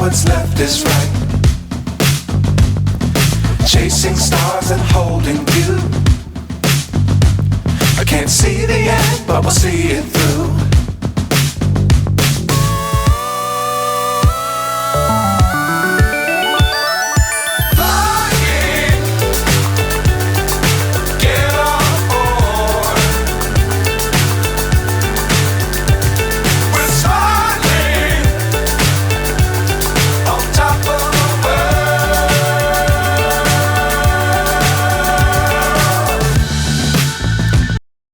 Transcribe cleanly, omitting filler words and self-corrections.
what's left is right. Chasing stars and holding you. I can't see the end, but we'll see it through.